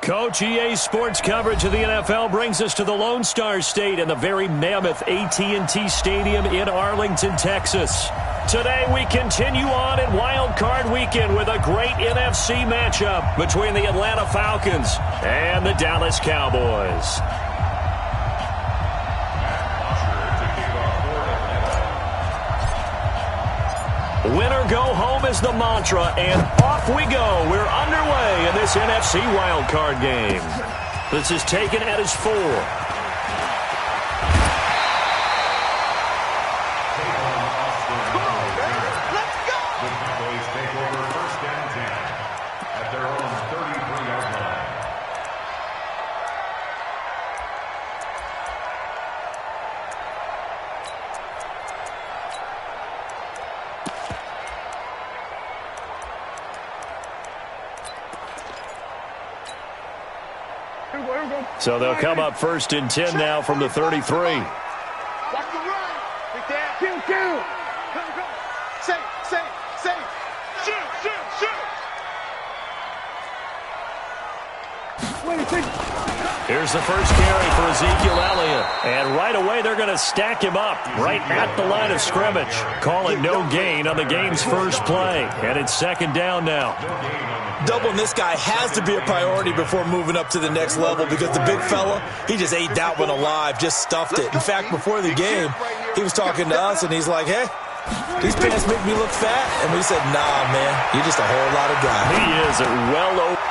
Coach, EA Sports coverage of the NFL brings us to the Lone Star State and the very mammoth AT&T Stadium in Arlington, Texas. Today we continue on in Wild Card Weekend with a great NFC matchup between the Atlanta Falcons and the Dallas Cowboys. Winner go home is the mantra, and off we go. We're underway in this NFC wildcard game. This is taken at his 4. So they'll come up 1st and 10 now from the 33. Watch the run. Big dad. Kill. Go. Say. Shoot. Here's the first carry for Ezekiel Elliott. And right away they're going to stack him up right at the line of scrimmage. Calling no gain on the game's first play. And it's 2nd down now. Doubling this guy has to be a priority before moving up to the next level because the big fella, he just ate that one alive, just stuffed it. In fact, before the game, he was talking to us, and he's like, hey, these pants make me look fat. And we said, nah, man, you're just a whole lot of guy. He is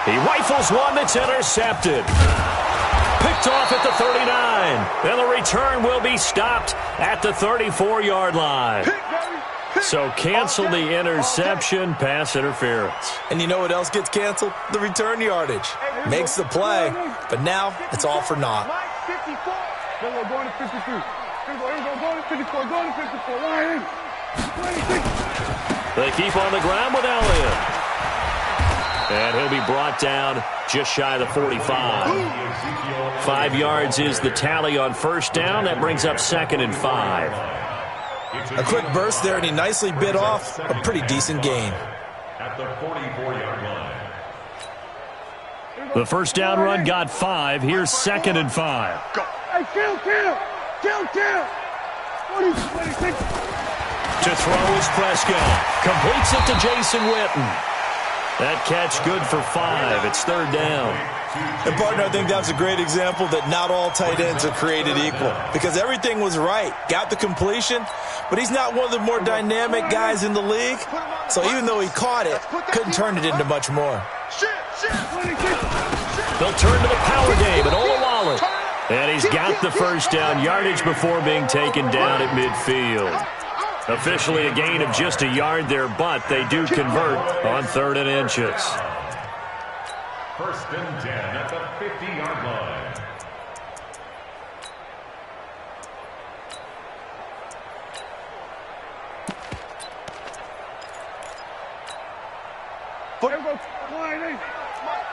he rifles one that's intercepted. Picked off at the 39. And the return will be stopped at the 34-yard line. So cancel the interception, pass interference. And you know what else gets canceled? The return yardage. Makes the play, but now it's all for naught. Going to 53. Going to 54. Going to 54. Line. They keep on the ground with Elliott. And he'll be brought down just shy of the 45. 5 yards is the tally on 1st down. That brings up 2nd and 5. A quick burst there, and he nicely bit off a pretty decent gain. At the 44-yard line. The 1st down run got 5. Here's 2nd and 5. Go. Hey, kill. 26. To throw is Prescott. Completes it to Jason Witten. That catch good for 5. It's 3rd down. And, partner, I think that was a great example that not all tight ends are created equal because everything was right. Got the completion, but he's not one of the more dynamic guys in the league. So even though he caught it, couldn't turn it into much more. They'll turn to the power game at Olawale. And he's got the 1st down yardage before being taken down at midfield. Officially a gain of just a yard there, but they do convert on 3rd and inches. 1st and 10 at the 50-yard line. Line.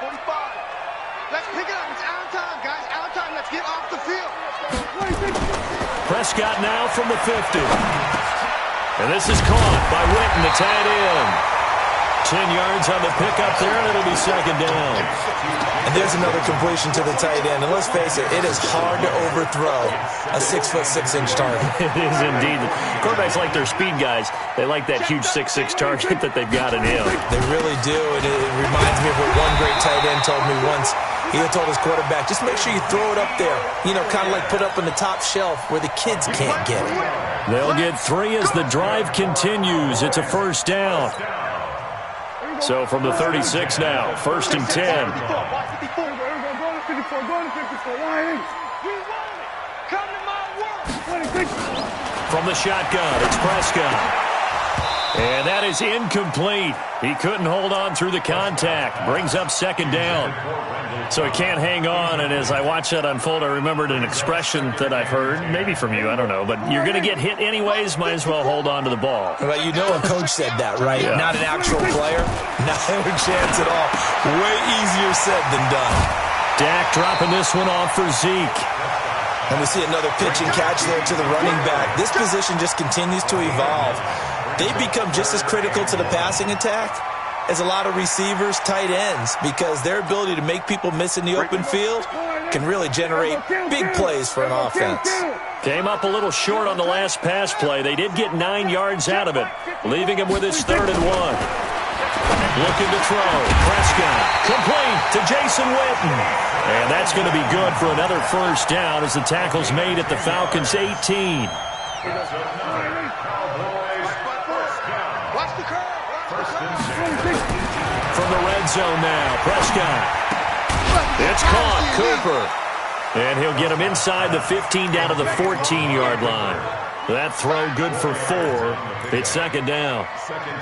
45. Let's pick it up. It's out of time, guys. Out of time. Let's get off the field. Prescott now from the 50. And this is caught by Witten, the tight end. 10 yards on the pickup there, and it'll be 2nd down. And there's another completion to the tight end. And let's face it, it is hard to overthrow a 6'6" target. It is indeed. Quarterbacks like their speed guys. They like that huge 6'6" target that they've got in him. They really do. And it reminds me of what one great tight end told me once. He had told his quarterback, just make sure you throw it up there. You know, kind of like put up on the top shelf where the kids can't get it. They'll get 3 as the drive continues. It's a 1st down. So from the 36 now, 1st and 10. From the shotgun, it's Prescott. And that is incomplete. He couldn't hold on through the contact. Brings up 2nd down. So he can't hang on, and as I watch that unfold, I remembered an expression that I've heard, maybe from you, I don't know, but you're going to get hit anyways, might as well hold on to the ball. Well, you know a coach said that, right? Yeah. Not an actual player. Not a chance at all. Way easier said than done. Dak dropping this one off for Zeke. And we see another pitch and catch there to the running back. This position just continues to evolve. they become just as critical to the passing attack as a lot of receivers, tight ends, because their ability to make people miss in the open field can really generate big plays for an offense. Came up a little short on the last pass play. They did get 9 yards out of it, leaving him with his 3rd and 1. Looking to throw. Prescott complete to Jason Witten. And that's going to be good for another first down as the tackle's made at the Falcons' 18. Watch the curve. From the red zone now, Prescott. It's caught, Cooper. And he'll get him inside the 15 down to the 14-yard line. That throw good for 4. It's 2nd down.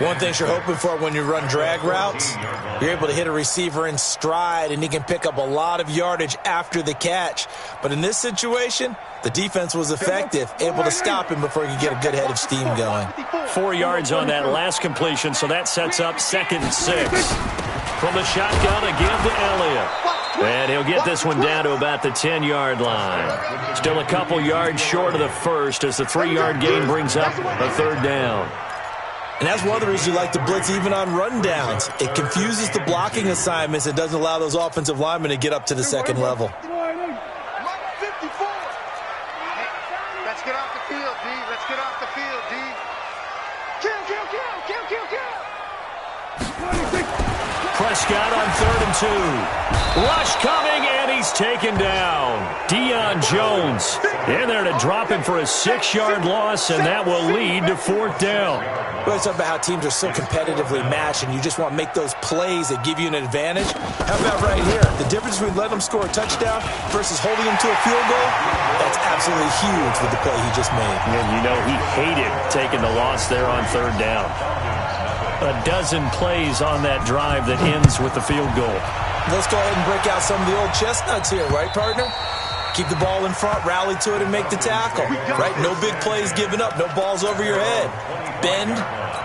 One thing you're hoping for when you run drag routes, you're able to hit a receiver in stride, and he can pick up a lot of yardage after the catch. But in this situation, the defense was effective, able to stop him before he could get a good head of steam going. 4 yards on that last completion, so that sets up 2nd and 6. From the shotgun again to Elliott. And he'll get this one down to about the 10-yard line. Still a couple yards short of the first as the 3-yard gain brings up a 3rd down. And that's one of the reasons you like to blitz even on rundowns. It confuses the blocking assignments and doesn't allow those offensive linemen to get up to the second level. 54. Let's get off the field, D. Let's get off the field, D. Kill. Prescott on 3rd and 2. Rush coming, and he's taken down. Deion Jones in there to drop him for a 6-yard loss, and that will lead to 4th down. We always talk about how teams are so competitively matched, and you just want to make those plays that give you an advantage. How about right here? The difference between letting them score a touchdown versus holding them to a field goal, that's absolutely huge with the play he just made. And you know he hated taking the loss there on 3rd down. A dozen plays on that drive that ends with the field goal. Let's go ahead and break out some of the old chestnuts here, right, partner? Keep the ball in front, rally to it, and make the tackle, right? No big plays given up, no balls over your head. Bend,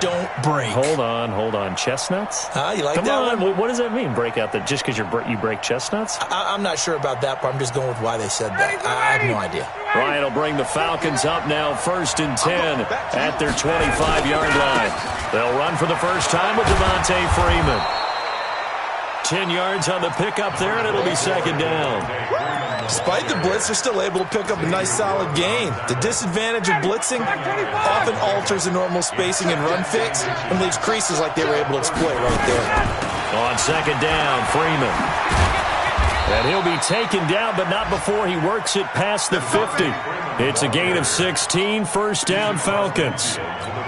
don't break. Hold on. Chestnuts? You like Come that on. one? What does that mean, break out? That just because you break chestnuts? I'm not sure about that part. I'm just going with why they said that. I have no idea. Ryan will bring the Falcons up now 1st and 10 at their 25-yard line. They'll run for the first time with Devontae Freeman. 10 yards on the pickup there, and it'll be 2nd down. Despite the blitz, they're still able to pick up a nice solid gain. The disadvantage of blitzing often alters the normal spacing and run fix and leaves creases like they were able to exploit right there. On 2nd down, Freeman. And he'll be taken down, but not before he works it past the 50. It's a gain of 16, 1st down Falcons.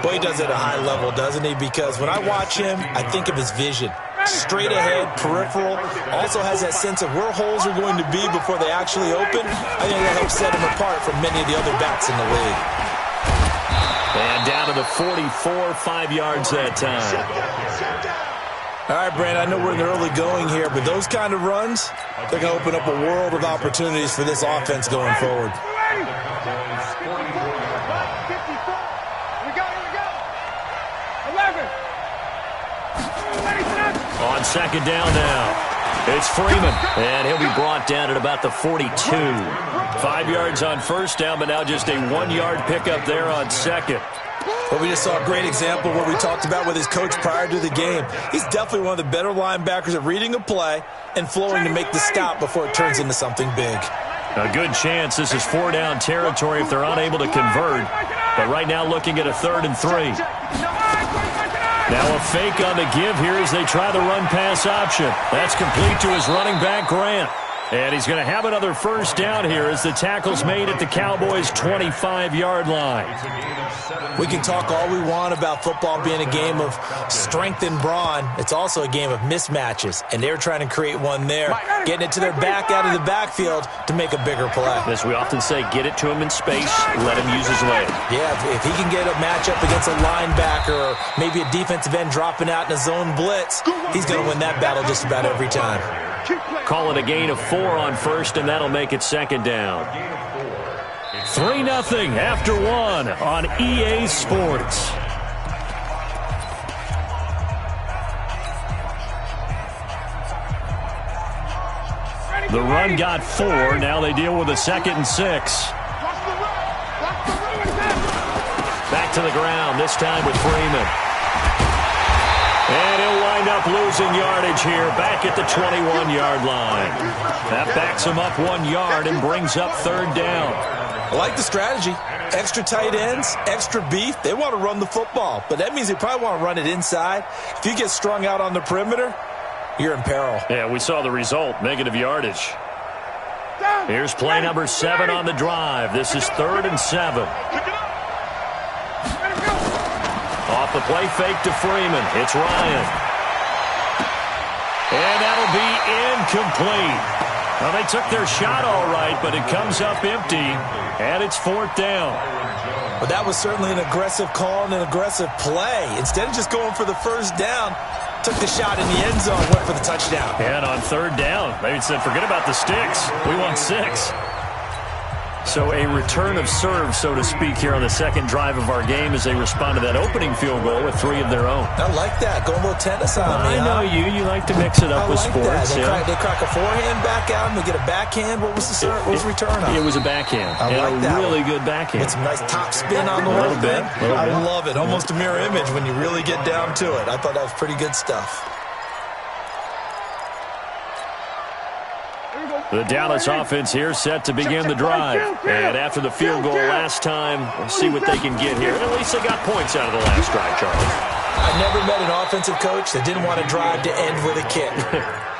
Boy, he does it at a high level, doesn't he? Because when I watch him, I think of his vision. Straight ahead, peripheral, also has that sense of where holes are going to be before they actually open. I think that helps set him apart from many of the other backs in the league. And down to the 44, 5 yards that time. All right, Brandon, I know we're in the early going here, but those kind of runs, they're going to open up a world of opportunities for this offense going forward. On 2nd down now, it's Freeman, and he'll be brought down at about the 42. 5 yards on 1st down, but now just a 1-yard pickup there on 2nd. Well, we just saw a great example of what we talked about with his coach prior to the game. He's definitely one of the better linebackers at reading a play and flowing to make the stop before it turns into something big. A good chance this is 4-down territory if they're unable to convert. But right now looking at a 3rd and 3. Now a fake on the give here as they try the run-pass option. That's complete to his running back, Grant. And he's going to have another 1st down here as the tackle's made at the Cowboys' 25-yard line. We can talk all we want about football being a game of strength and brawn. It's also a game of mismatches, and they're trying to create one there, getting it to their back out of the backfield to make a bigger play. As we often say, get it to him in space, let him use his leg. Yeah, if he can get a matchup against a linebacker or maybe a defensive end dropping out in a zone blitz, he's going to win that battle just about every time. Call it a gain of 4 on 1st, and that'll make it 2nd down. 3-0 after 1 on EA Sports. The run got 4. Now they deal with a 2nd and 6. Back to the ground, this time with Freeman. And he'll wind up losing yardage here, back at the 21-yard line. That backs him up 1 yard and brings up third down. I like the strategy. Extra tight ends, extra beef. They want to run the football, but that means they probably want to run it inside. If you get strung out on the perimeter, you're in peril. Yeah, we saw the result, negative yardage. Here's play number 7 on the drive. This is 3rd and 7. Off the play fake to Freeman. It's Ryan. And that'll be incomplete. Well, they took their shot all right, but it comes up empty, and it's 4th down. Well, that was certainly an aggressive call and an aggressive play. Instead of just going for the first down, took the shot in the end zone, went for the touchdown. And on 3rd down, they said, forget about the sticks. We want 6. So a return of serve, so to speak, here on the second drive of our game as they respond to that opening field goal with 3 of their own. I like that. Go a little tennis on me. I know you. You like to mix it up with sports. They crack a forehand back out and they get a backhand. What was the serve? What was the return on? It was a backhand. I like that. Really good backhand. With some nice top spin on the whole thing. I love it. Almost a mirror image when you really get down to it. I thought that was pretty good stuff. The Dallas offense here set to begin the drive. And after the field goal last time, we'll see what they can get here. At least they got points out of the last drive, Charles. I never met an offensive coach that didn't want to drive to end with a kick.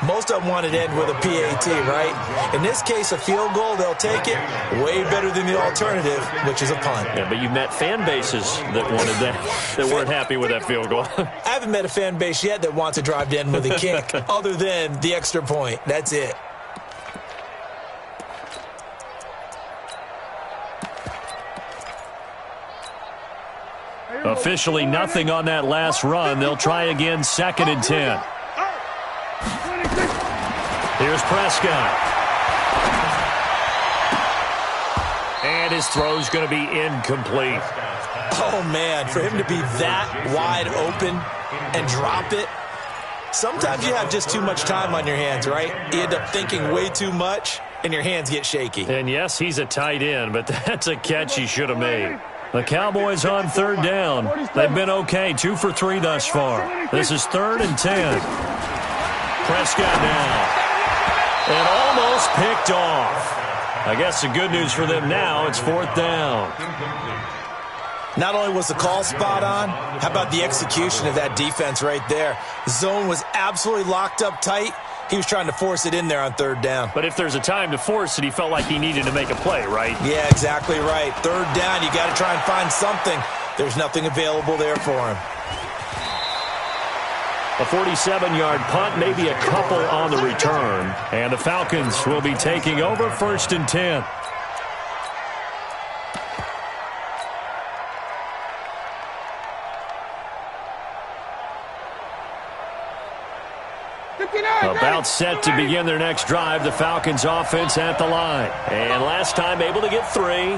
Most of them wanted to end with a PAT, right? In this case, a field goal, they'll take it. Way better than the alternative, which is a punt. Yeah, but you met fan bases that wanted that, that weren't happy with that field goal. I haven't met a fan base yet that wants to drive to end with a kick, other than the extra point. That's it. Officially nothing on that last run. They'll try again, 2nd and 10. Here's Prescott. And his throw's going to be incomplete. Oh, man, for him to be that wide open and drop it. Sometimes you have just too much time on your hands, right? You end up thinking way too much, and your hands get shaky. And, yes, he's a tight end, but that's a catch he should have made. The Cowboys on 3rd down. They've been okay, 2 for 3 thus far. This is 3rd and 10. Prescott now. And almost picked off. I guess the good news for them now, it's 4th down. Not only was the call spot on, how about the execution of that defense right there? The zone was absolutely locked up tight. He was trying to force it in there on 3rd down. But if there's a time to force it, he felt like he needed to make a play, right? Yeah, exactly right. 3rd down, you got to try and find something. There's nothing available there for him. A 47-yard punt, maybe a couple on the return. And the Falcons will be taking over 1st and 10. About set to begin their next drive, the Falcons offense at the line. And last time able to get 3.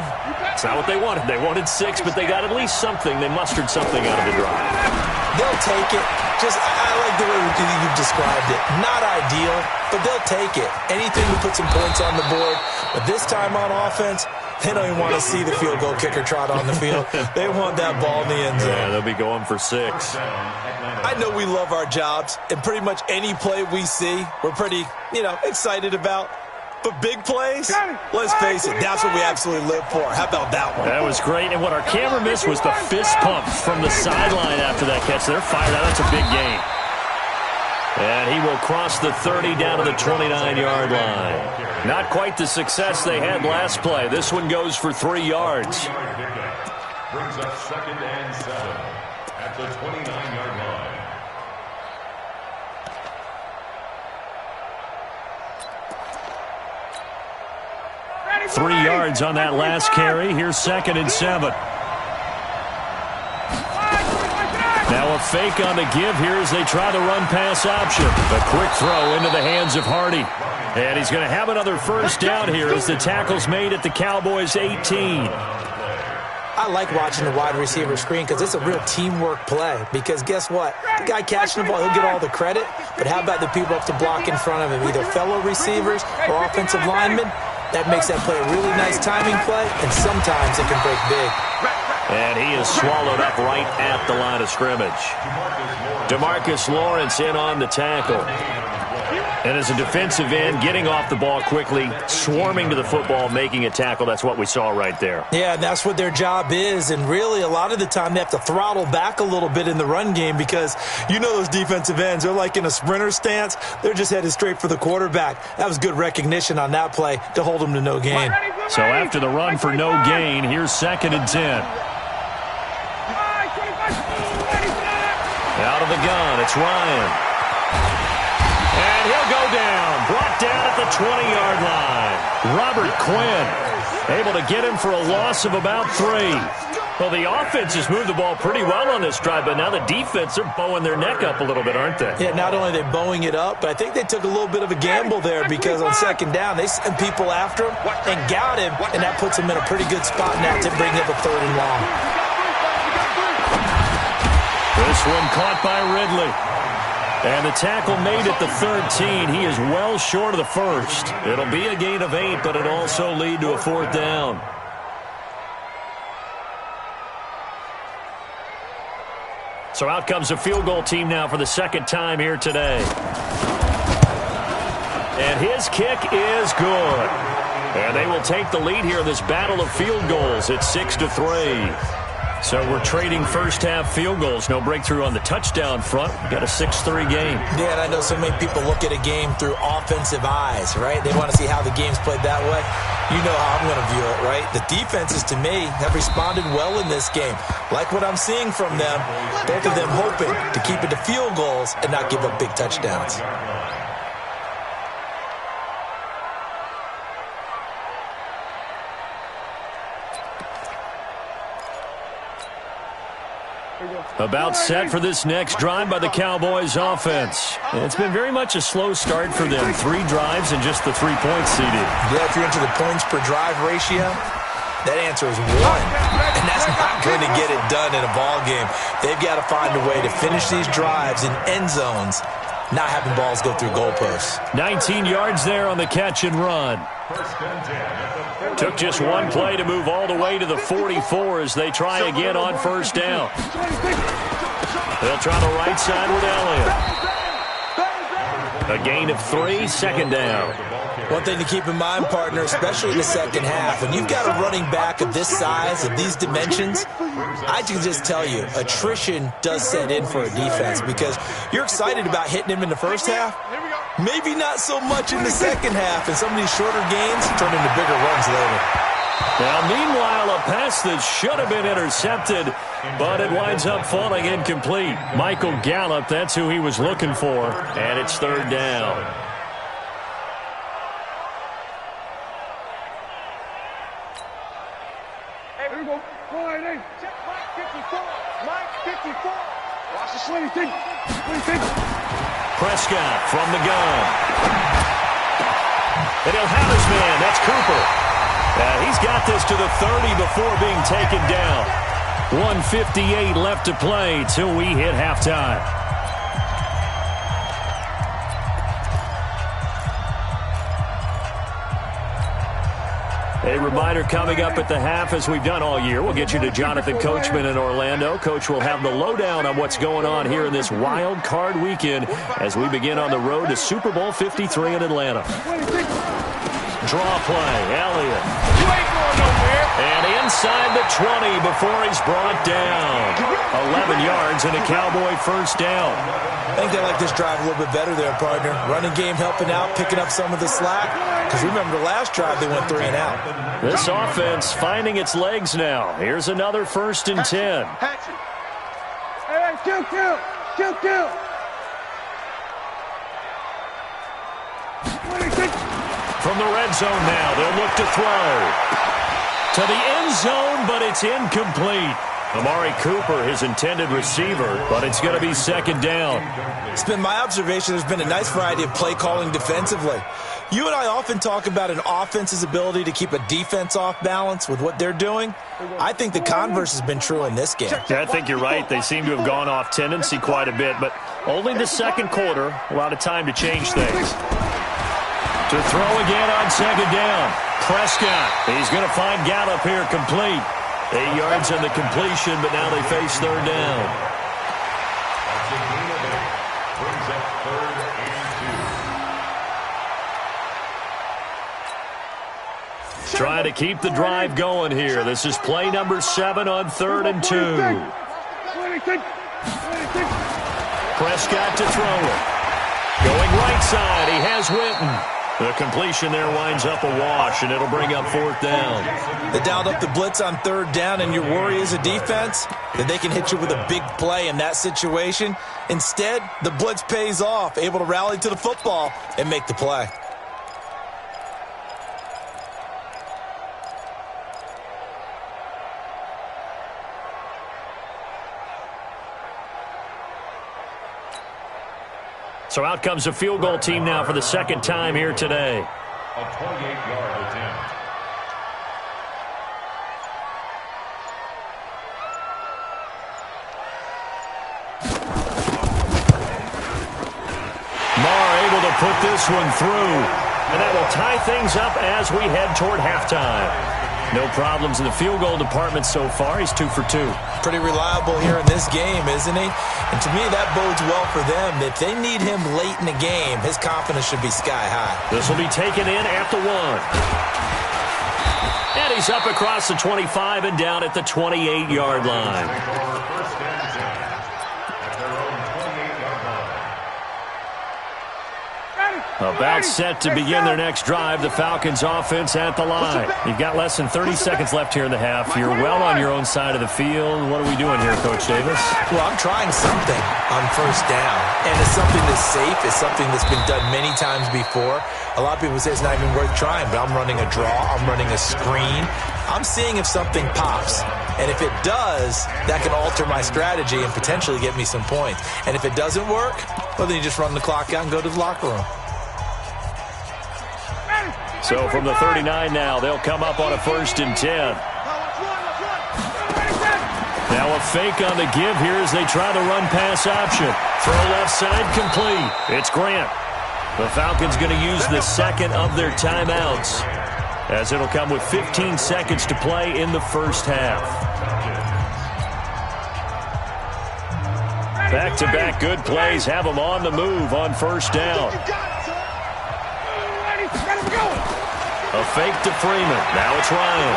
It's not what they wanted. They wanted 6, but they got at least something. They mustered something out of the drive. They'll take it. I like the way you've described it. Not ideal, but they'll take it. Anything to put some points on the board. But this time on offense, they don't even want to see the field goal kicker trot on the field. They want that ball in the end zone. Yeah, they'll be going for 6. I know we love our jobs, and pretty much any play we see, we're pretty, excited about. But big plays, let's face it, that's what we absolutely live for. How about that one? That was great, and what our camera missed was the fist pump from the sideline after that catch. They're fired out. That's a big gain. And he will cross the 30 down to the 29-yard line. Not quite the success they had last play. This one goes for 3 yards. Brings up 2nd and 7 at the 29-yard line. 3 yards on that last carry. Here's 2nd and 7. Now a fake on the give here as they try the run-pass option. A quick throw into the hands of Hardy. And he's going to have another first down here as the tackle's made at the Cowboys' 18. I like watching the wide receiver screen because it's a real teamwork play. Because guess what? The guy catching the ball, he'll get all the credit. But how about the people up to block in front of him? Either fellow receivers or offensive linemen. That makes that play a really nice timing play, and sometimes it can break big. And he is swallowed up right at the line of scrimmage. DeMarcus Lawrence in on the tackle. And as a defensive end, getting off the ball quickly, swarming to the football, making a tackle, that's what we saw right there. Yeah, and that's what their job is. And really, a lot of the time, they have to throttle back a little bit in the run game because you know those defensive ends, they're like in a sprinter stance. They're just headed straight for the quarterback. That was good recognition on that play to hold them to no gain. So after the run for no gain, here's 2nd and 10. Out of the gun, it's Ryan. And he'll go down, brought down at the 20-yard line. Robert Quinn able to get him for a loss of about 3. Well, the offense has moved the ball pretty well on this drive, but now the defense are bowing their neck up a little bit, aren't they? Yeah, not only are they bowing it up, but I think they took a little bit of a gamble there because on 2nd down, they sent people after him and got him, and that puts him in a pretty good spot now to bring up a 3rd and long. This one caught by Ridley. And the tackle made at the 13. He is well short of the 1st. It'll be a gain of 8, but it'll also lead to a 4th down. So out comes a field goal team now for the 2nd time here today. And his kick is good. And they will take the lead here in this battle of field goals at 6-3. So we're trading first-half field goals. No breakthrough on the touchdown front. We've got a 6-3 game. Yeah, and I know so many people look at a game through offensive eyes, right? They want to see how the game's played that way. You know how I'm going to view it, right? The defenses, to me, have responded well in this game. Like what I'm seeing from them, both of them hoping to keep it to field goals and not give up big touchdowns. About set for this next drive by the Cowboys offense. It's been very much a slow start for them. 3 drives and just the 3 points seeded. Yeah, if you're into the points per drive ratio, that answer is 1. And that's not going to get it done in a ball game. They've got to find a way to finish these drives in end zones, not having balls go through goalposts. 19 yards there on the catch and run. Took just 1 play to move all the way to the 44 as they try again on 1st down. They'll try the right side with Elliott. A gain of 3, 2nd down. One thing to keep in mind, partner, especially in the 2nd half, when you've got a running back of this size, of these dimensions, I can just tell you, attrition does set in for a defense because you're excited about hitting him in the 1st half. Maybe not so much in the 2nd half, and some of these shorter gains turn into bigger runs later. Now, meanwhile, a pass that should have been intercepted, but it winds up falling incomplete. Michael Gallup, that's who he was looking for, and it's 3rd down. Hey, here we go. Check Mike 54. Mike 54. Watch the swing. Prescott from the gun. And he'll have his man. That's Cooper. He's got this to the 30 before being taken down. 1:58 left to play till we hit halftime. A reminder coming up at the half, as we've done all year. We'll get you to Jonathan Coachman in Orlando. Coach will have the lowdown on what's going on here in this wild card weekend as we begin on the road to Super Bowl 53 in Atlanta. Draw play, Elliott. You ain't going nowhere. And inside the 20 before he's brought down. 11 yards and a Cowboy 1st down. I think they like this drive a little bit better there, partner. Running game helping out, picking up some of the slack. Because remember the last drive, they went 3 and out. This offense finding its legs now. Here's another 1st and 10. Hey, kill. From the red zone now, they'll look to throw. To the end zone, but it's incomplete. Amari Cooper, his intended receiver, but it's going to be 2nd down. It's been my observation there's been a nice variety of play calling defensively. You and I often talk about an offense's ability to keep a defense off balance with what they're doing. I think the converse has been true in this game. Yeah, I think you're right. They seem to have gone off tendency quite a bit, but only the 2nd quarter, a lot of time to change things. To throw again on 2nd down. Prescott, he's going to find Gallup here complete. 8 yards on the completion, but now they face third down. That's a gain of 8. Brings up 3rd and 2. Trying to keep the drive going here. This is play number 7 on 3rd and 2. Prescott to throw it. Going right side, he has Witten. The completion there winds up a wash, and it'll bring up 4th down. They dialed up the blitz on 3rd down, and your worry as a defense that they can hit you with a big play in that situation. Instead, the blitz pays off, able to rally to the football and make the play. So out comes a field goal team now for the 2nd time here today. A 28-yard attempt. Marr able to put this one through. And that will tie things up as we head toward halftime. No problems in the field goal department so far. He's 2 for 2. Pretty reliable here in this game, isn't he? And to me, that bodes well for them. If they need him late in the game, his confidence should be sky high. This will be taken in at the 1. And he's up across the 25 and down at the 28-yard line. First and 10 at their own 28-yard line. About set to begin their next drive. The Falcons offense at the line. You've got less than 30 seconds left here in the half. You're well on your own side of the field. What are we doing here, Coach Davis? Well, I'm trying something on 1st down. And it's something that's safe. It's something that's been done many times before. A lot of people say it's not even worth trying, but I'm running a draw. I'm running a screen. I'm seeing if something pops. And if it does, that can alter my strategy and potentially get me some points. And if it doesn't work, well, then you just run the clock out and go to the locker room. So from the 39 now, they'll come up on a 1st and 10. Now a fake on the give here as they try the run-pass option. Throw left side complete. It's Grant. The Falcons going to use the 2nd of their timeouts, as it'll come with 15 seconds to play in the 1st half. Back-to-back good plays have them on the move on 1st down. A fake to Freeman. Now it's Ryan.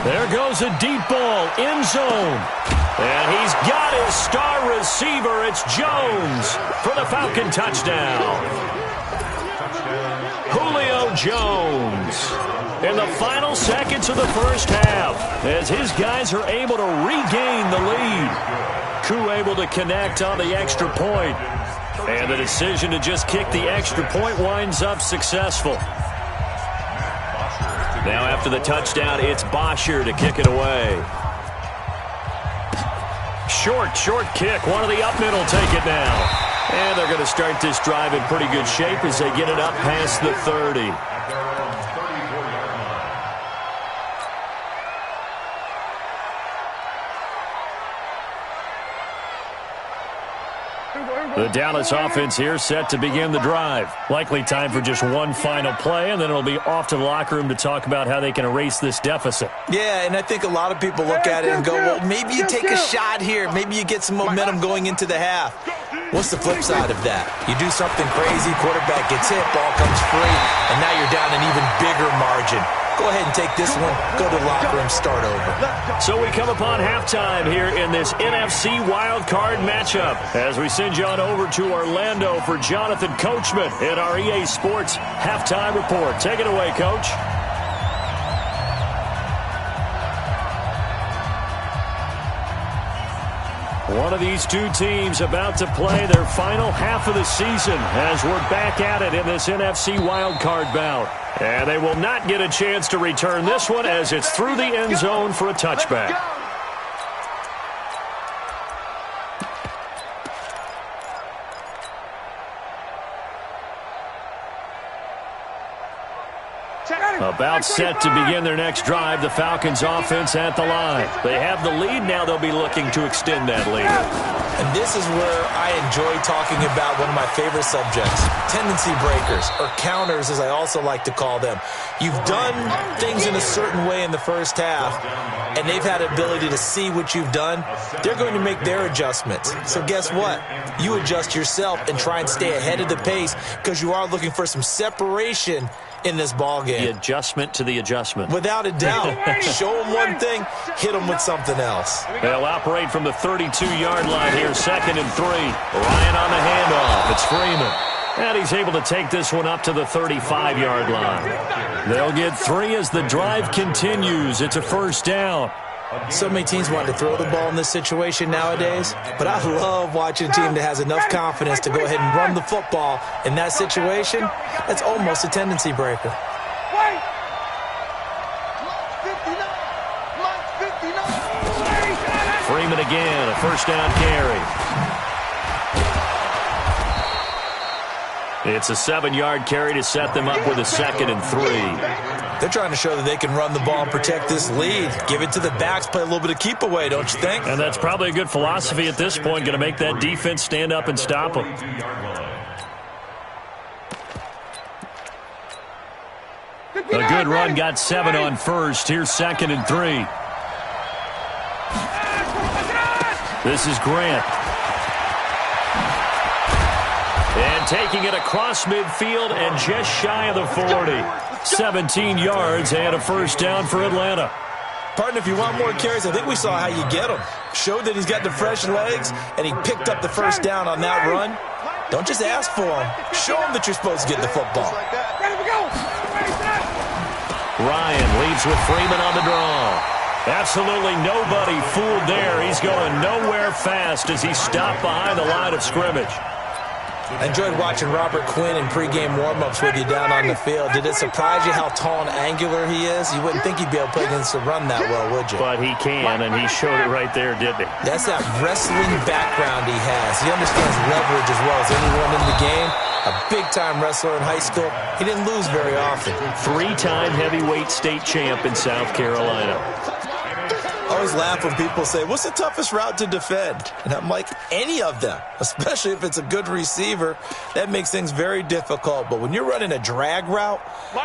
There goes a deep ball, end zone. And he's got his star receiver. It's Jones for the Falcon touchdown. Julio Jones in the final seconds of the 1st half, as his guys are able to regain the lead. Koo able to connect on the extra point. And the decision to just kick the extra point winds up successful. Now after the touchdown, it's Bosher to kick it away. Short kick. One of the up middle take it now. And they're going to start this drive in pretty good shape as they get it up past the 30. The Dallas offense here set to begin the drive. Likely time for just one final play, and then it'll be off to the locker room to talk about how they can erase this deficit. Yeah, and I think a lot of people look at it and go, well, maybe you take a shot here. Maybe you get some momentum going into the half. What's the flip side of that? You do something crazy, quarterback gets hit, ball comes free, and now you're down an even bigger margin. Go ahead and take this one, go to the locker room, start over. So we come upon halftime here in this NFC wildcard matchup as we send you on over to Orlando for Jonathan Coachman in our EA Sports Halftime Report. Take it away, Coach. One of these two teams about to play their final half of the season as we're back at it in this NFC wildcard bout. And they will not get a chance to return this one as it's through the end zone for a touchback. A About set to begin their next drive. The Falcons offense at the line. They have the lead. Now they'll be looking to extend that lead. And this is where I enjoy talking about one of my favorite subjects, tendency breakers, or counters as I also like to call them. You've done things in a certain way in the first half, and they've had the ability to see what you've done. They're going to make their adjustments. So guess what? You adjust yourself and try and stay ahead of the pace because you are looking for some separation in this ball game. The adjustment to the adjustment. Without a doubt. Show them one thing, hit them with something else. They'll operate from the 32-yard line here, 2nd and 3. Ryan on the handoff. It's Freeman. And he's able to take this one up to the 35-yard line. They'll get 3 as the drive continues. It's a first down. So many teams want to throw the ball in this situation nowadays, but I love watching a team that has enough confidence to go ahead and run the football in that situation. That's almost a tendency breaker. Freeman again, a first down carry. It's a 7-yard carry to set them up with a 2nd and 3. They're trying to show that they can run the ball and protect this lead. Give it to the backs, play a little bit of keep away, don't you think? And that's probably a good philosophy at this point, going to make that defense stand up and stop them. A good run, got 7 on first. Here's 2nd and 3. This is Grant. And taking it across midfield and just shy of the 40. 17 yards and a first down for Atlanta. Partner, if you want more carries, I think we saw how you get them. Showed that he's got the fresh legs, and he picked up the first down on that run. Don't just ask for them. Show them that you're supposed to get the football. Ryan leads with Freeman on the draw. Absolutely nobody fooled there. He's going nowhere fast as he stopped behind the line of scrimmage. I enjoyed watching Robert Quinn in pregame warm-ups with you down on the field. Did it surprise you how tall and angular he is? You wouldn't think he'd be able to play against the run that well, would you? But he can, and he showed it right there, didn't he? That's that wrestling background he has. He understands leverage as well as anyone in the game. A big-time wrestler in high school. He didn't lose very often. 3-time heavyweight state champ in South Carolina. I always laugh when people say, what's the toughest route to defend? And I'm like, any of them, especially if it's a good receiver. That makes things very difficult. But when you're running a drag route,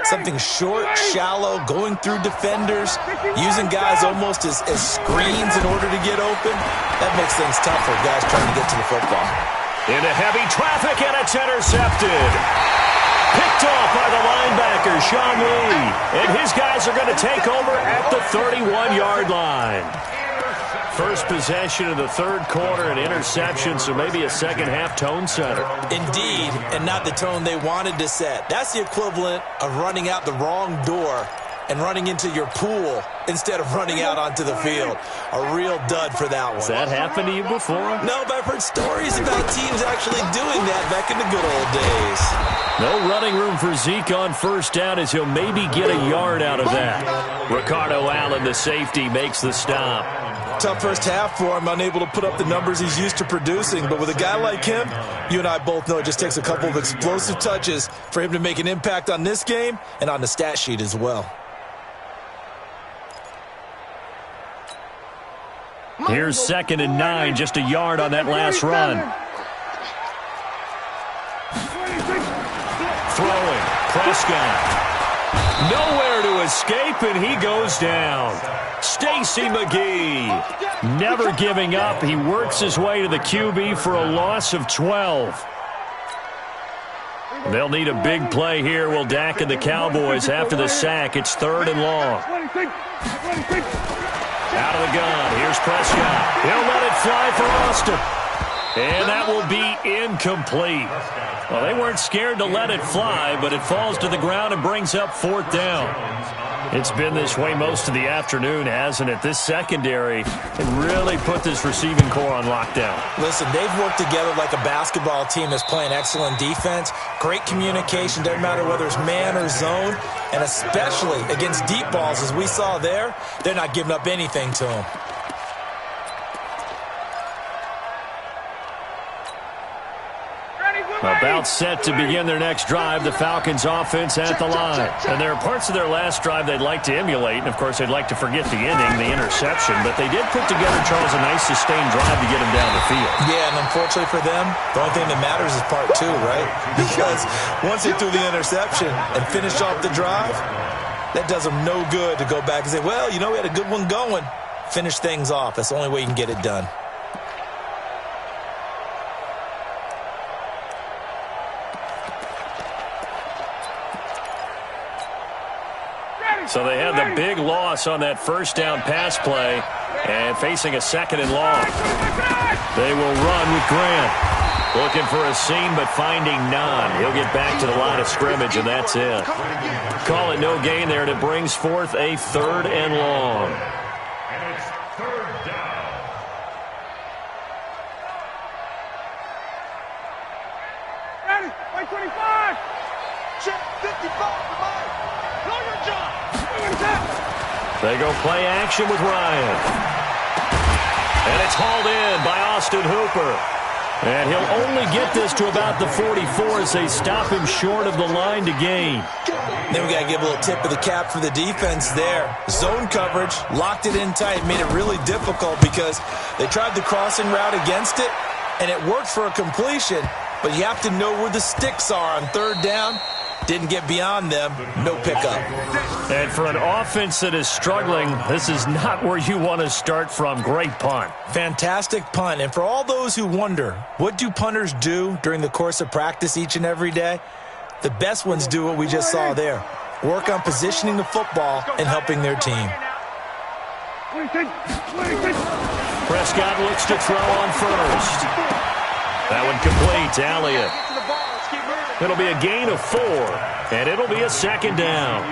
something short, shallow, going through defenders, using guys almost as screens in order to get open, that makes things tough for guys trying to get to the football. Into heavy traffic, and it's intercepted. Picked off by the linebacker, Sean Lee. And his guys are going to take over at the 31-yard line. First possession of the third quarter, an interception, so maybe a second-half tone setter. Indeed, and not the tone they wanted to set. That's the equivalent of running out the wrong door and running into your pool instead of running out onto the field. A real dud for that one. Has that happened to you before? No, but I've heard stories about teams actually doing that back in the good old days. No running room for Zeke on first down as he'll maybe get a yard out of that. Ricardo Allen, the safety, makes the stop. Tough first half for him, unable to put up the numbers he's used to producing. But with a guy like him, you and I both know it just takes a couple of explosive touches for him to make an impact on this game and on the stat sheet as well. Here's 2nd and 9, just a yard on that last run. Throwing, Prescott. Nowhere to escape, and he goes down. Stacy McGee, never giving up. He works his way to the QB for a loss of 12. They'll need a big play here. Will Dak and the Cowboys after the sack. It's 3rd and long. Out of the gun. Here's Prescott. He'll let it fly for Austin. And that will be incomplete. Well, they weren't scared to let it fly, but it falls to the ground and brings up 4th down. It's been this way most of the afternoon, hasn't it? This secondary can really put this receiving core on lockdown. Listen, they've worked together like a basketball team that's playing excellent defense. Great communication, doesn't matter whether it's man or zone. And especially against deep balls, as we saw there, they're not giving up anything to them. About set to begin their next drive, the Falcons offense at the line. And there are parts of their last drive they'd like to emulate, and of course they'd like to forget the ending, the interception, but they did put together, Charles, a nice sustained drive to get them down the field. Yeah, and unfortunately for them, the only thing that matters is part two, right? Because once they threw the interception and finished off the drive, that does them no good to go back and say, well, you know, we had a good one going. Finish things off. That's the only way you can get it done. So they had the big loss on that first down pass play and facing a second and long. They will run with Grant. Looking for a seam but finding none. He'll get back to the line of scrimmage and that's it. Call it no gain there and it brings forth a 3rd and long. And it's 3rd down. Ready? Play 25. Check 55 for mine. Know your job. They go play action with Ryan. And it's hauled in by Austin Hooper. And he'll only get this to about the 44 as they stop him short of the line to gain. Then we got to give a little tip of the cap for the defense there. Zone coverage, locked it in tight, made it really difficult because they tried the crossing route against it, and it worked for a completion, but you have to know where the sticks are on 3rd down. Didn't get beyond them, no pickup. And for an offense that is struggling, this is not where you want to start from. Great punt. Fantastic punt. And for all those who wonder, what do punters do during the course of practice each and every day? The best ones do what we just saw there. Work on positioning the football and helping their team. Prescott looks to throw on first. That one complete to Elliott. It'll be a gain of 4, and it'll be a 2nd down.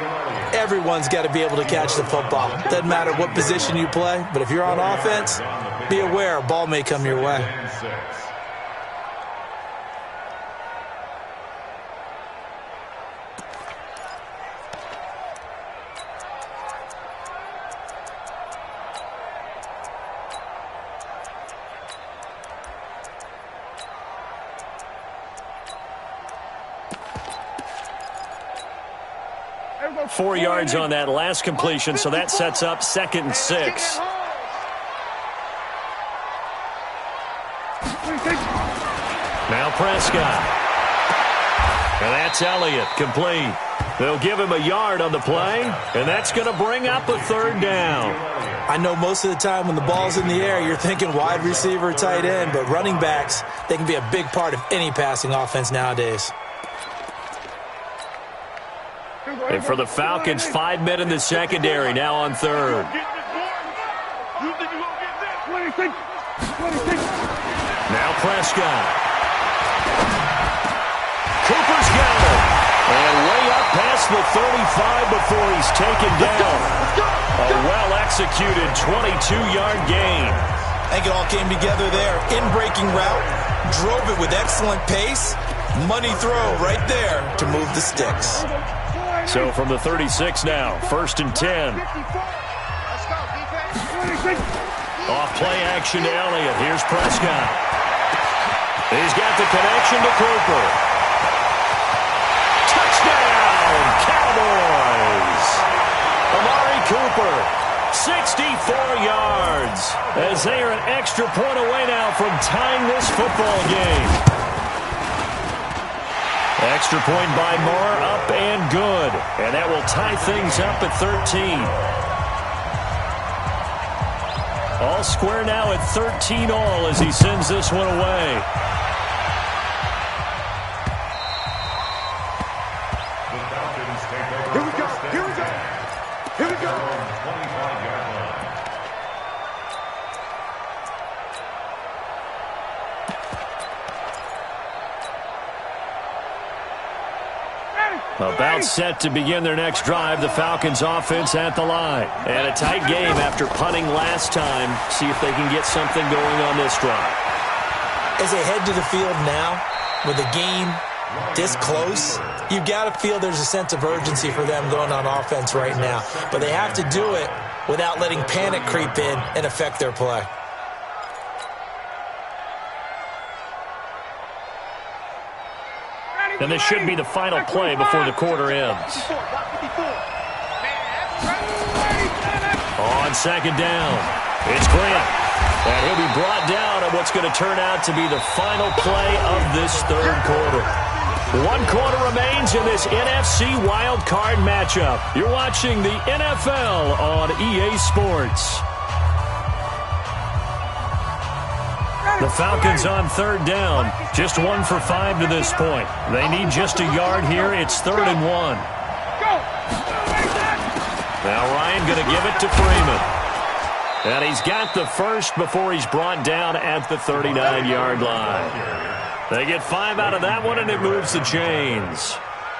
Everyone's got to be able to catch the football. Doesn't matter what position you play, but if you're on offense, be aware a ball may come your way. 4 yards on that last completion, so that sets up 2nd and 6. Now Prescott. And that's Elliott, complete. They'll give him a yard on the play, and that's going to bring up a 3rd down. I know most of the time when the ball's in the air, you're thinking wide receiver, tight end, but running backs, they can be a big part of any passing offense nowadays. And for the Falcons, 5 men in the secondary, now on 3rd. Now Prescott. Cooper's got it. And way up past the 35 before he's taken down. A well-executed 22-yard gain. I think it all came together there. In-breaking route, drove it with excellent pace. Money throw right there to move the sticks. So from the 36 now, 1st and 10. Off play action to Elliott. Here's Prescott. He's got the connection to Cooper. Touchdown, Cowboys! Amari Cooper, 64 yards, as they are an extra point away now from tying this football game. Extra point by Moore, up and good. And that will tie things up at 13. All square now at 13 all as he sends this one away. Here we go. Here we go. Here we go. 25-yard line. About set to begin their next drive, the Falcons offense at the line. And a tight game after punting last time. See if they can get something going on this drive. As they head to the field now, with the game this close, you've got to feel there's a sense of urgency for them going on offense right now. But they have to do it without letting panic creep in and affect their play. And this should be the final play before the quarter ends. On second down, it's Grant. And he'll be brought down on what's going to turn out to be the final play of this third quarter. 1 quarter remains in this NFC Wild Card matchup. You're watching the NFL on EA Sports. The Falcons on third down. Just 1 for 5 to this point. They need just a yard here. It's 3rd and 1. Now Ryan going to give it to Freeman. And he's got the first before he's brought down at the 39-yard line. They get 5 out of that one, and it moves the chains.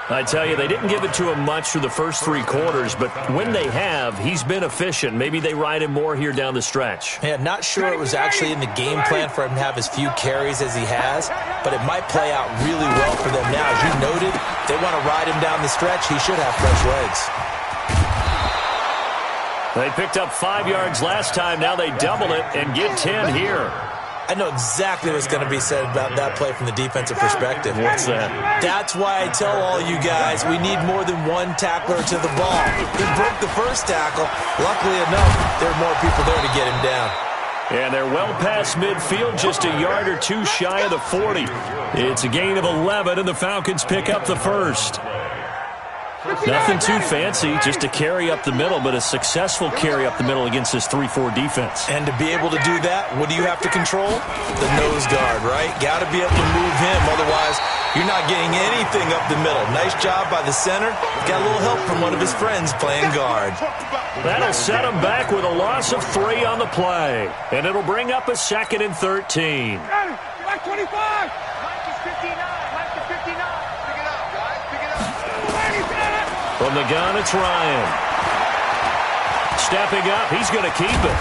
I tell you, they didn't give it to him much through the first 3 quarters, but when they have, he's been efficient. Maybe they ride him more here down the stretch. Yeah, not sure it was actually in the game plan for him to have as few carries as he has, but it might play out really well for them now. As you noted, they want to ride him down the stretch. He should have fresh legs. They picked up 5 yards last time. Now they double it and get 10 here. I know exactly what's going to be said about that play from the defensive perspective. What's that? That's why I tell all you guys we need more than 1 tackler to the ball. He broke the first tackle. Luckily enough, there are more people there to get him down. And they're well past midfield, just a yard or 2 shy of the 40. It's a gain of 11, and the Falcons pick up the first. Nothing too fancy, just a carry up the middle, but a successful carry up the middle against this 3-4 defense. And to be able to do that, what do you have to control? The nose guard, right? Got to be able to move him, otherwise you're not getting anything up the middle. Nice job by the center. Got a little help from one of his friends playing guard. That'll set him back with a loss of 3 on the play. And it'll bring up a 2nd and 13. Back 25. Mike is 59. Mike is 59. Pick it up, guys. Pick it up. From the gun, it's Ryan. Stepping up, he's going to keep it.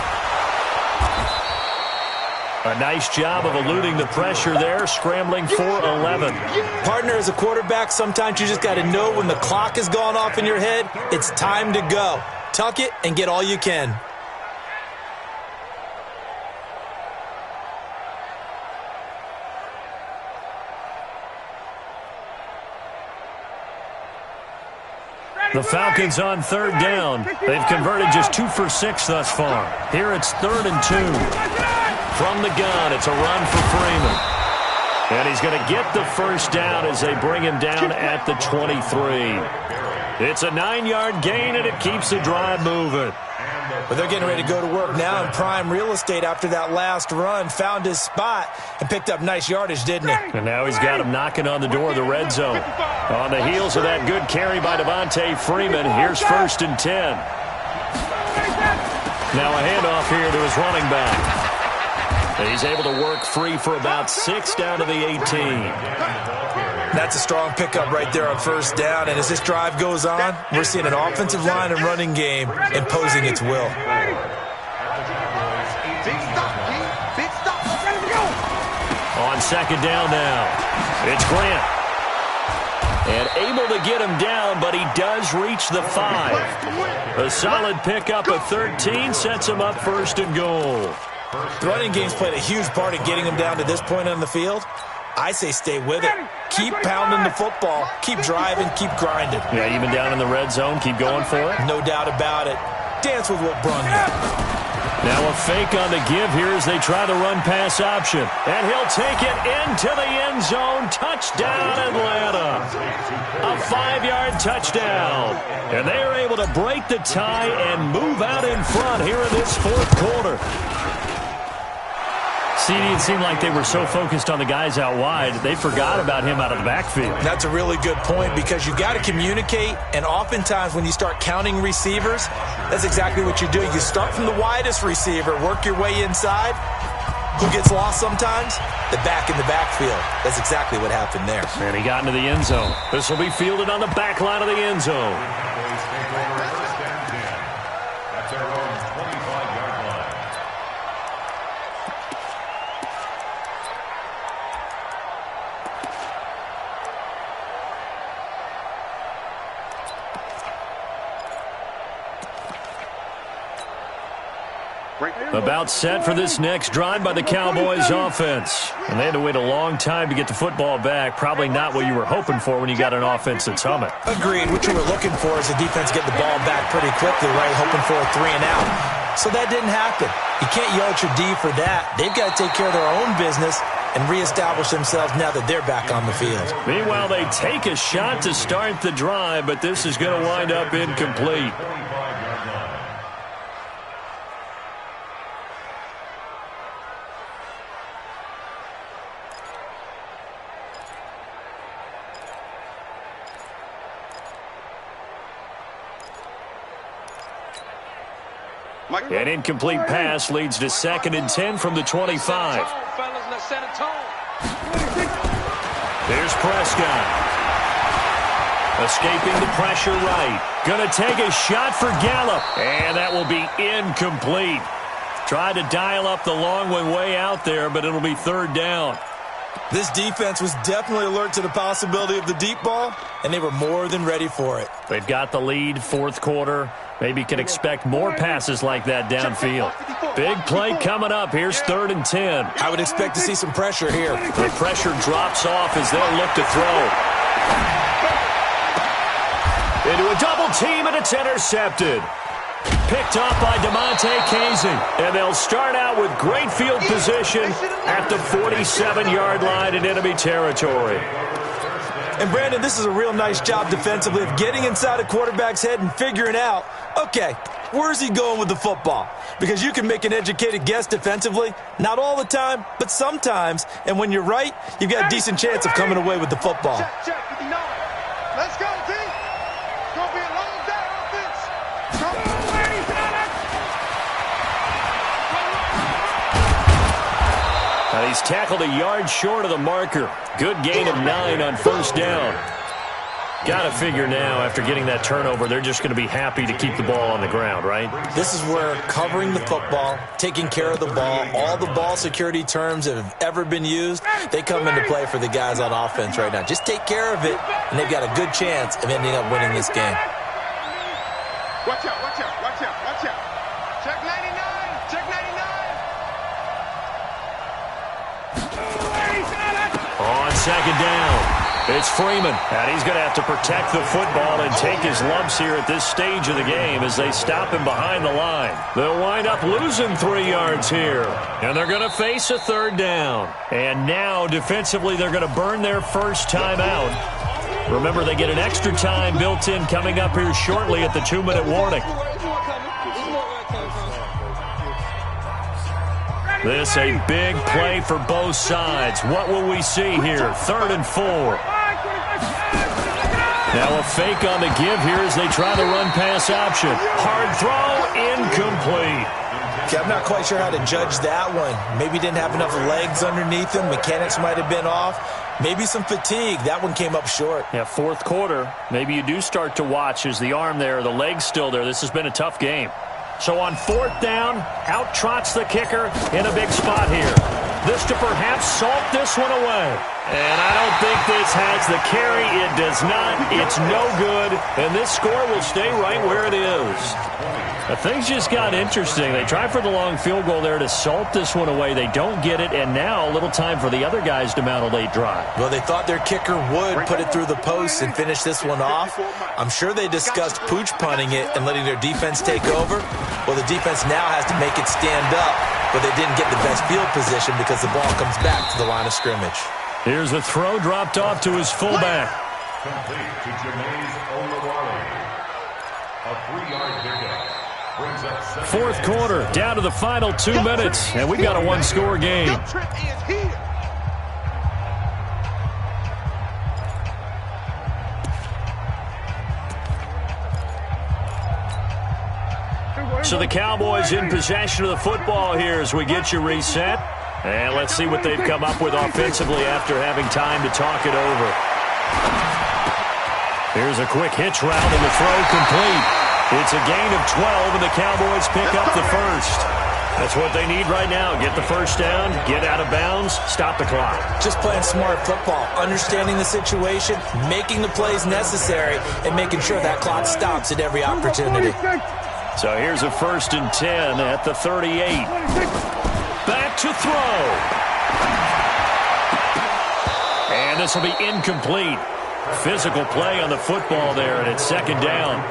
A nice job of eluding the pressure there, scrambling for 11. Partner, as a quarterback, sometimes you just got to know when the clock has gone off in your head, it's time to go. Tuck it and get all you can. The Falcons on third down. They've converted just 2 for 6 thus far. Here it's 3rd and 2. From the gun, it's a run for Freeman. And he's going to get the first down as they bring him down at the 23. It's a 9-yard gain, and it keeps the drive moving. But they're getting ready to go to work now in prime real estate after that last run. Found his spot and picked up nice yardage, didn't he? And now he's got him knocking on the door of the red zone. On the heels of that good carry by Devontae Freeman, here's 1st and 10. Now a handoff here to his running back. He's able to work free for about 6 down to the 18. That's a strong pickup right there on 1st down. And as this drive goes on, we're seeing an offensive line and running game imposing its will. Big stop. Ready to go. On 2nd down now, it's Grant. And able to get him down, but he does reach the 5. A solid pickup of 13 sets him up 1st and goal. The running game's played a huge part in getting him down to this point on the field. I say stay with it. Keep pounding the football. Keep driving. Keep grinding. Yeah, even down in the red zone, keep going for it. No doubt about it. Dance with what brung you. Now a fake on the give here as they try the run-pass option. And he'll take it into the end zone. Touchdown, Atlanta. A 5-yard touchdown. And they are able to break the tie and move out in front here in this 4th quarter. CD, it seemed like they were so focused on the guys out wide, they forgot about him out of the backfield. That's a really good point because you got to communicate, and oftentimes when you start counting receivers, that's exactly what you're doing. You start from the widest receiver, work your way inside. Who gets lost sometimes? The back in the backfield. That's exactly what happened there. And he got into the end zone. This will be fielded on the back line of the end zone. That's our own 25-yard line. About set for this next drive by the Cowboys offense. And they had to wait a long time to get the football back. Probably not what you were hoping for when you got an offense that's humming. Agreed. What you were looking for is the defense getting the ball back pretty quickly, right? Hoping for a 3-and-out. So that didn't happen. You can't yell at your D for that. They've got to take care of their own business and reestablish themselves now that they're back on the field. Meanwhile, they take a shot to start the drive, but this is going to wind up incomplete. An incomplete pass leads to 2nd and 10 from the 25. There's Prescott. Escaping the pressure right. Going to take a shot for Gallup. And that will be incomplete. Tried to dial up the long one way out there, but it'll be 3rd down. This defense was definitely alert to the possibility of the deep ball, and they were more than ready for it. They've got the lead, 4th quarter. Maybe can expect more passes like that downfield. Big play coming up. Here's 3rd and 10. I would expect to see some pressure here. The pressure drops off as they'll look to throw. Into a double team, and it's intercepted. Picked off by DeMonte Casey. And they'll start out with great field position at the 47-yard line in enemy territory. And, Brandon, this is a real nice job defensively of getting inside a quarterback's head and figuring out, okay, where's he going with the football? Because you can make an educated guess defensively, not all the time, but sometimes. And when you're right, you've got a decent chance of coming away with the football. Check, 59. Let's go, team. It's going to be a long day, offense. Now he's tackled a yard short of the marker. Good gain of 9 on 1st down. Got to figure now, after getting that turnover, they're just going to be happy to keep the ball on the ground, right? This is where covering the football, taking care of the ball, all the ball security terms that have ever been used, they come into play for the guys on offense right now. Just take care of it, and they've got a good chance of ending up winning this game. Watch out, watch out, watch out, watch out. Check 99, check 99. On 2nd down, it's Freeman. And he's going to have to protect the football and take his lumps here at this stage of the game as they stop him behind the line. They'll wind up losing 3 yards here. And they're going to face a 3rd down. And now, defensively, they're going to burn their first timeout. Remember, they get an extra time built in coming up here shortly at the 2-minute warning. This a big play for both sides. What will we see here? 3rd and 4. Now a fake on the give here as they try the run-pass option. Hard throw, incomplete. Okay, I'm not quite sure how to judge that one. Maybe didn't have enough legs underneath him. Mechanics might have been off. Maybe some fatigue. That one came up short. Yeah, 4th quarter. Maybe you do start to watch as the arm there, the leg's still there. This has been a tough game. So on 4th down, out trots the kicker in a big spot here. This to perhaps salt this one away. And I don't think this has the carry. It does not. It's no good. And this score will stay right where it is. But things just got interesting. They try for the long field goal there to salt this one away. They don't get it. And now a little time for the other guys to mount a late drive. Well, they thought their kicker would put it through the post and finish this one off. I'm sure they discussed pooch punting it and letting their defense take over. Well, the defense now has to make it stand up, but they didn't get the best field position because the ball comes back to the line of scrimmage. Here's a throw dropped off to his fullback. Complete to Jameis Olawale. A 3-yard pickup. Brings up 4th quarter, down to the final 2 minutes, and we've got a 1-score game. Your trip is here. So the Cowboys in possession of the football here as we get you reset. And let's see what they've come up with offensively after having time to talk it over. Here's a quick hitch route and the throw complete. It's a gain of 12 and the Cowboys pick up the first. That's what they need right now. Get the first down, get out of bounds, stop the clock. Just playing smart football, understanding the situation, making the plays necessary, and making sure that clock stops at every opportunity. So here's a 1st and 10 at the 38. Back to throw. And this will be incomplete. Physical play on the football there, and it's 2nd down.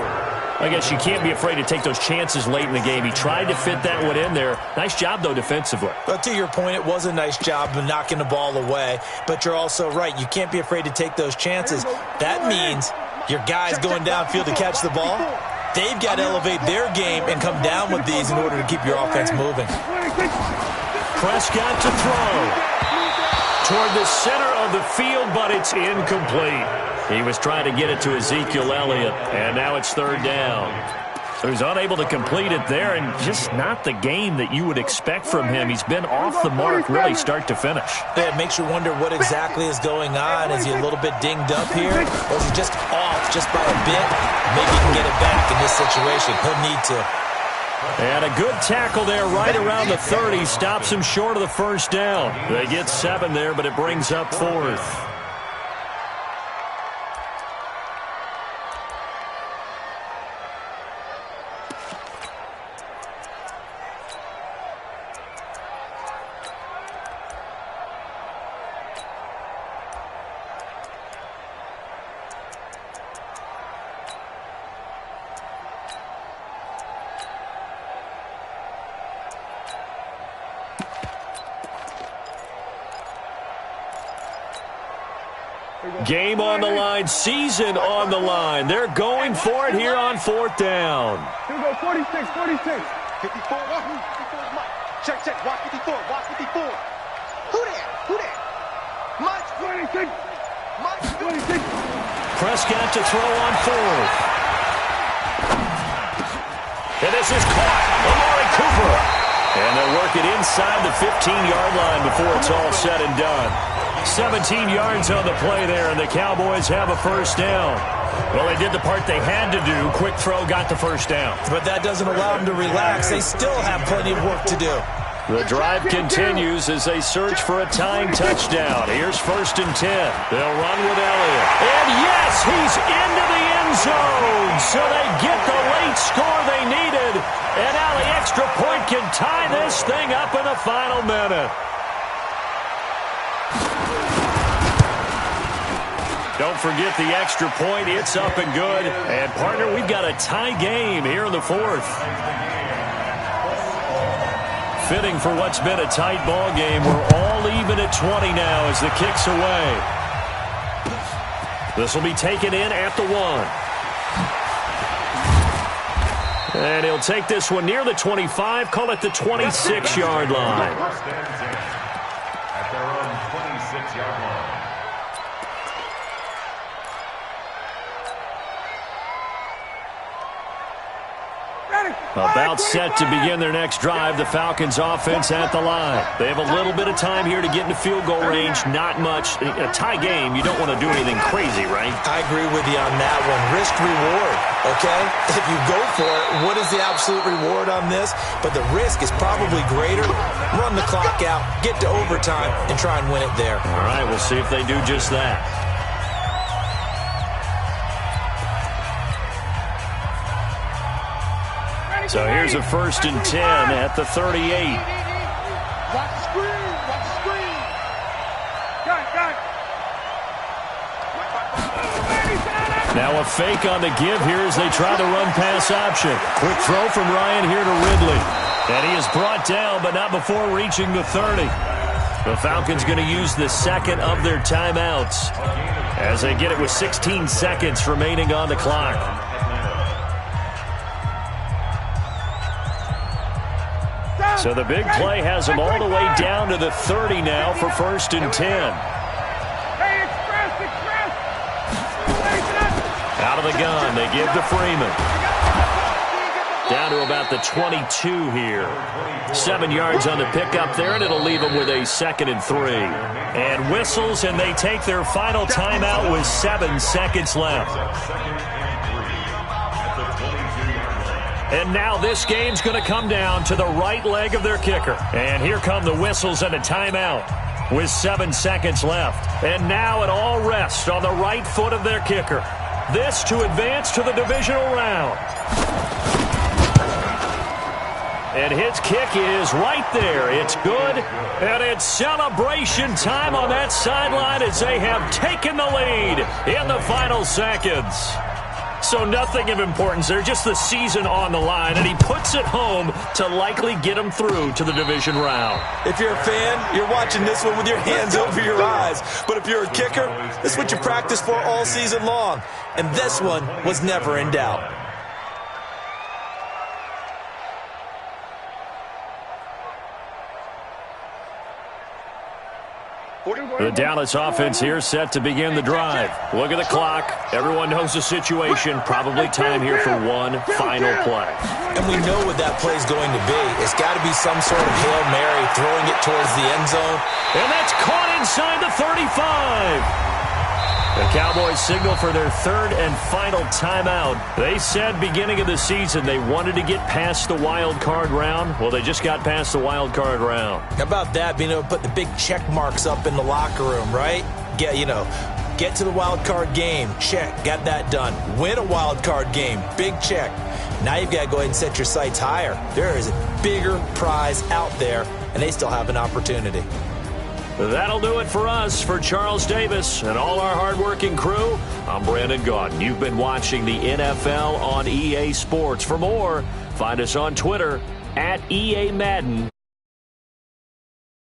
I guess you can't be afraid to take those chances late in the game. He tried to fit that one in there. Nice job, though, defensively. But to your point, it was a nice job of knocking the ball away. But you're also right. You can't be afraid to take those chances. That means your guys going downfield to catch the ball, they've got to elevate their game and come down with these in order to keep your offense moving. Prescott to throw. Toward the center of the field, but it's incomplete. He was trying to get it to Ezekiel Elliott, and now it's 3rd down. So he's unable to complete it there, and just not the game that you would expect from him. He's been off the mark really start to finish. It makes you wonder what exactly is going on. Is he a little bit dinged up here, or is he just off just by a bit? Maybe he can get it back in this situation. He'll need to. And a good tackle there right around the 30. Stops him short of the 1st down. They get 7 there, but it brings up 4th. Game on the line, season on the line. They're going for it here on 4th down. Here we go, 46, 46. 54, Mike. Check, watch 54, watch 54. Who there? Mike, 26. Mike, 26. Prescott to throw on 4th. And this is caught. Amari Cooper. And they'll work it inside the 15-yard line before it's all said and done. 17 yards on the play there, and the Cowboys have a 1st down. Well, they did the part they had to do. Quick throw got the 1st down. But that doesn't allow them to relax. They still have plenty of work to do. The drive continues as they search for a tying touchdown. Here's 1st and 10. They'll run with Elliott. And yes, he's into the end zone. So they get the late score they needed. And now the extra point can tie this thing up in the final minute. Don't forget the extra point. It's up and good. And, partner, we've got a tie game here in the 4th. Fitting for what's been a tight ball game. We're all even at 20 now as the kick's away. This will be taken in at the 1. And he'll take this one near the 25, call it the 26-yard line. At their own 26-yard line. About set to begin their next drive, the Falcons offense at the line. They have a little bit of time here to get into field goal range, not much. A tie game, you don't want to do anything crazy, right? I agree with you on that one. Risk reward, okay? If you go for it, what is the absolute reward on this? But the risk is probably greater. Run the clock out, get to overtime, and try and win it there. All right, we'll see if they do just that. So here's a 1st and 10 at the 38. Watch the screen. Got it. Now a fake on the give here as they try the run pass option. Quick throw from Ryan here to Ridley. And he is brought down, but not before reaching the 30. The Falcons going to use the 2nd of their timeouts as they get it with 16 seconds remaining on the clock. So the big play has them all the way down to the 30 now for 1st and 10. Hey, express. Out of the gun, they give to Freeman. Down to about the 22 here. 7 yards on the pickup there, and it'll leave them with a 2nd and 3. And whistles, and they take their final timeout with 7 seconds left. And now this game's going to come down to the right leg of their kicker. And here come the whistles and a timeout with 7 seconds left. And now it all rests on the right foot of their kicker. This to advance to the divisional round. And his kick is right there. It's good. And it's celebration time on that sideline as they have taken the lead in the final seconds. So nothing of importance there, just the season on the line, and he puts it home to likely get him through to the division round. If you're a fan, you're watching this one with your hands over your eyes. But if you're a kicker, this is what you practice for all season long. And this one was never in doubt. The Dallas offense here set to begin the drive. Look at the clock. Everyone knows the situation. Probably time here for one final play. And we know what that play is going to be. It's got to be some sort of Hail Mary, throwing it towards the end zone. And that's caught inside the 35. The Cowboys signal for their third and final timeout. They said beginning of the season they wanted to get past the wild card round. Well, they just got past the wild card round. How about that, being able to put the big check marks up in the locker room, right? Get to the wild card game. Check. Got that done. Win a wild card game. Big check. Now you've got to go ahead and set your sights higher. There is a bigger prize out there, and they still have an opportunity. That'll do it for us. For Charles Davis and all our hardworking crew, I'm Brandon Gaudin. You've been watching the NFL on EA Sports. For more, find us on Twitter @EA Madden.